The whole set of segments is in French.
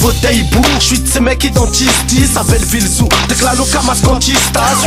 fauteuil boue. J'suis de ces mecs identistes à Belleville Zoo. Déclano Camas Conquistas,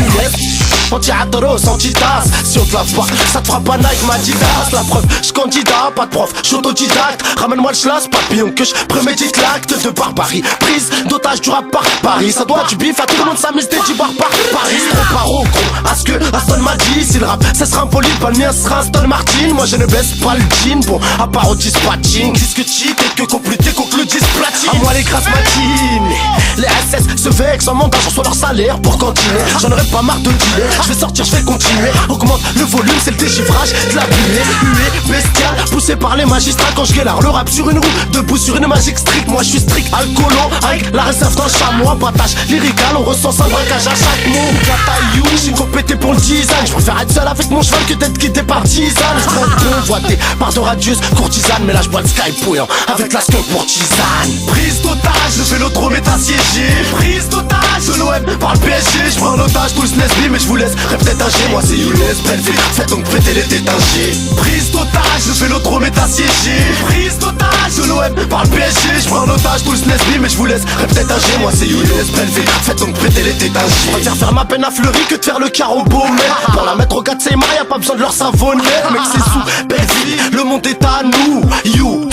anti-adoros, anti-tas. Si on te lave pas, ça te fera pas Nike Madidas. La preuve, j'candidat, pas de prof, j'autodidacte. Ramène-moi le schlass, papillon que j'prémédite l'acte de barbarie. Prise d'otage du rap par Paris. Ça doit du bif à tout le monde s'amuse des bar par Paris. Trop paro, gros, à ce que Aston m'a dit. Si le rap, ça sera impoli, pas le mien sera Aston Martin. Moi je ne baisse pas le jean, bon, à part au dispatching. Disque cheat et que complété, conclu 10 platine. À moi les grasses matines. Les SS se vexent en mandant, j'en reçois leur salaire pour continuer. J'en aurais pas marre de dealer, je vais sortir, je vais continuer. Augmente le volume, c'est le déchiffrage de la buée. Huée, bestiale, poussé par les magistrats. Quand je guélard le rap sur une roue, debout sur une magique stricte. Moi je suis strict, alcoolo, avec la réserve d'un chamois. Battage lyrical, on ressent un braquage à chaque mot. Cataillou, j'ai compété pour le design. Je préfère être seul avec mon cheval que d'être guidé par tisane. Je prends convoité par de radieuses courtisanes. Mais là je bois le sky bouillant avec la skunk pour tisane. Prise d'otage, le vélodrome est assiégé. Prise d'otage, de l'OM par le PSG. Je prends en otage tous Nesby, mais je vous laisse répéter un G. Moi c'est Younes Belleville, faites donc péter les détangés. Prise d'otage, le vélodrome est assiégé. Prise d'otage, de l'OM par le PSG. Je prends en otage tous Nesby, mais je vous laisse répéter un G. Moi c'est Younes Belleville, faites donc péter les détangés. Je préfère faire ma peine à Fleury que de faire le carreau Beaumet. Pour la mettre au 4 Seymour, y'a pas besoin de leur savonner. Mec c'est sous Belleville, le monde est à nous. You,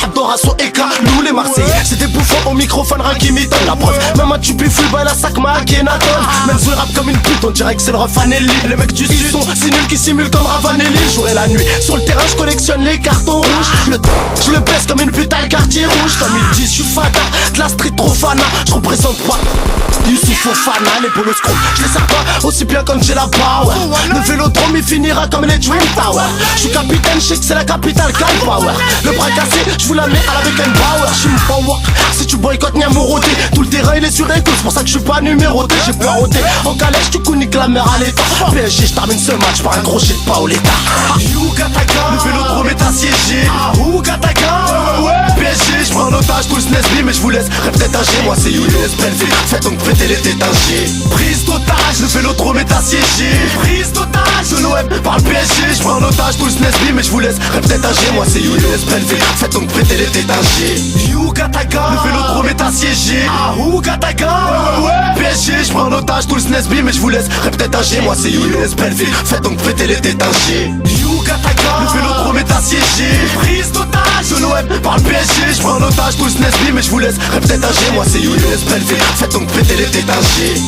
adoration éclat, nous les Marseillais. C'est des bouffons au microphone, rien qui m'étonne. La preuve, même un tubi full by la sac ma Kenaton. Même sous le rap comme une pute, on dirait que c'est le Rafanelli. Les mecs du sud sont si nuls qui simulent comme Ravanelli. Jour et la nuit, sur le terrain je collectionne les cartons rouges. Je le baisse comme une pute à le quartier rouge. Comme ils disent, je suis fada, de la street trop fana. Je représente pas Youssouf Fofana, les bolos scrum. Je les sers pas aussi bien comme j'ai la power. Le vélodrome il finira comme les Twin Towers. Je suis capitaine, je sais que c'est la capitale Cal Power. Le bras cassé, je vous la mets à la Beckenbauer. Je suis power, si tu boycottes Niamoroté. Tout le terrain il est sur écoute, c'est pour ça que je suis pas numéroté. J'ai peur ôté, en calèche tu connais que la mer à l'état. PSG, je termine ce match par un gros shit Paoletta. Yougataga, le vélodrome est assiégé. Ougataga, PSG, je prends en otage tous Nesby, mais je vous laisse répéter un G. Moi c'est Younes Belleville, faites donc péter les détangés. Prise d'otage, le vélodrome est assiégé. Prise d'otage, de l'OM par le PSG. Je prends en otage tous Nesby, mais je vous laisse répéter un G. Moi c'est Younes Belleville, faites donc péter les détangés. Yougataga, le vélodrome est assiégé. Ougataga, PSG, je prends en otage tous Nesby, mais je vous laisse répéter un G. Moi c'est Younes Belleville, faites donc péter les détangés. Yougataga, le vélodrome est assiégé. Prise d'otage, de l'OM par le PSG. Je prends en otage tous Nesby, mais je vous laisse répéter un G. Moi c'est Younes Belleville, faites donc péter les détangés.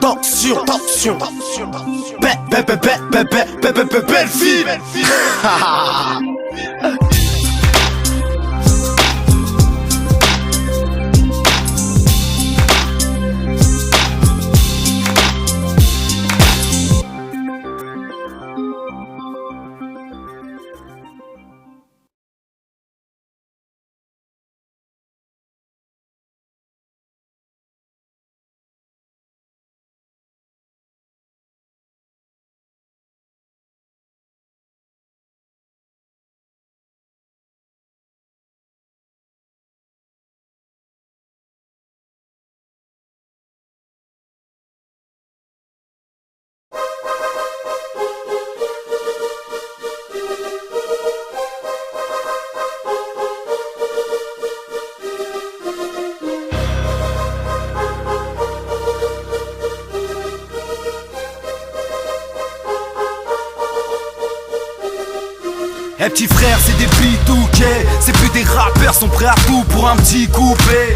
Tension, tension, belle fille. Eh petit frère, c'est des bitouquets. C'est plus des rappeurs, sont prêts à tout pour un petit coupé.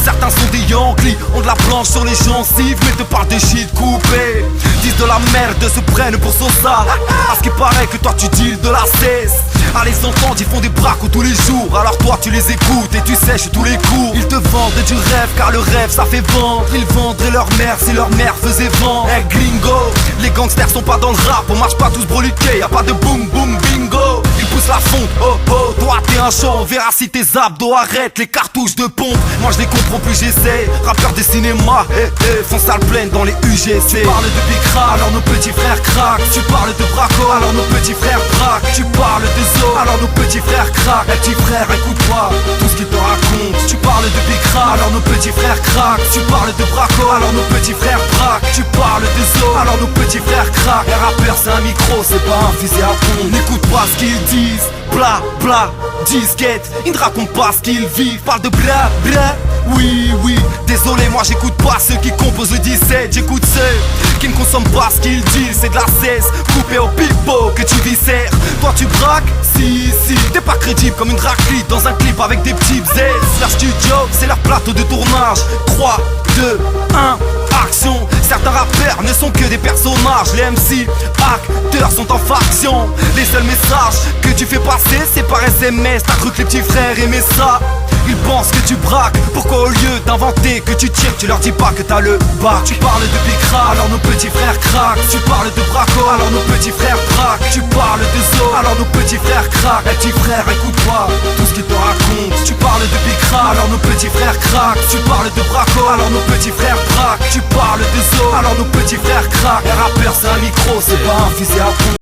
Certains sont des Yankees, ont de la planche sur les gencives, mais te parlent de shit coupé. Disent de la merde, se prennent pour Sosa. À ce qui paraît que toi tu deals de la cesse. À les entendre, ils font des bracos tous les jours. Alors toi tu les écoutes et tu sèches tous les cours. Ils te vendent du rêve car le rêve ça fait vendre. Ils vendraient leur mère si leur mère faisait vendre. Eh gringo, les gangsters sont pas dans le rap. On marche pas tous broliqués, y'a pas de boum boum bingo. Ils poussent la fonte, oh oh, toi t'es un champ. On verra si tes abdos arrêtent les cartouches de pompe. Moi je les comprends plus j'essaie. Rappeurs des cinémas, font sale pleine dans les UGC. Tu parles de Big Rap, alors nos petits frères craquent. Tu parles de Braco, alors nos petits frères braquent. Tu parles de Zo, alors nos petits frères craquent. Eh petit frère écoute pas tout ce qu'ils te racontent. Tu parles de Big Rap, alors nos petits frères craquent. Tu parles de Braco, alors nos petits frères braquent. Tu parles de Zo, alors nos petits frères craquent. Les rappeurs c'est un micro, c'est pas un fusil à pompe. N'écoute pas ce qu'ils disent, bla bla, disquette, ils ne racontent pas ce qu'ils vivent, parle de bla bla. Oui, oui, désolé, moi j'écoute pas ceux qui composent le 17, j'écoute ceux qui ne consomment pas ce qu'ils disent. C'est de la cesse, coupé au pipeau que tu viscères. Toi tu braques, si, t'es pas crédible comme une raclite dans un clip avec des petits bzz. Leur studio, c'est leur plateau de tournage. 3, 2, 1, action. Certains rappeurs ne sont que des personnages. Les MC, acteurs sont en faction. Les seuls messages que tu fais passer, c'est par SMS. T'as cru que les petits frères aimaient ça? Ils pensent que tu braques. Pourquoi au lieu d'inventer que tu tires, tu leur dis pas que t'as le bac? Tu parles de bicra, alors nos petits frères craquent. Tu parles de braco, alors nos petits frères braquent. Tu parles de zo, alors nos petits frères craquent. Les petits frères, écoute pas tout ce qu'ils te racontent. Tu parles de bicra, alors nos petits frères craquent. Tu parles de braco, alors nos petits frères braquent. Tu parles de zo, alors nos petits frères craquent. Un rappeur c'est un micro, c'est pas un fusil à pompe.